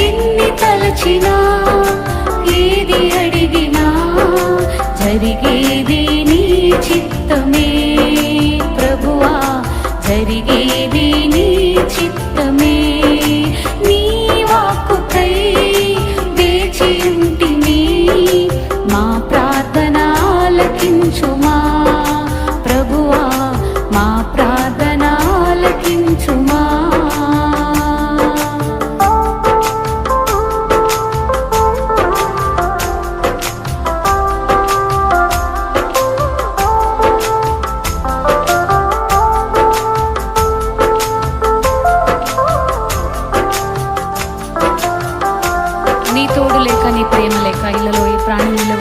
ఎన్ని తలచినా ఏది అడిగినా జరిగేది నీ చిత్తమే ప్రభువా, జరిగేది నీ చిత్తమే. నీ వాక్కుకై వేచి ఉంటిని, మా ప్రార్థన ఆలకించుమా ప్రభువా, మా ప్రార్థన ఆలకించుమా. నీ తోడు లేక, నీ ప్రేమ లేక ఇళ్ళలో ఈ ప్రాణులలో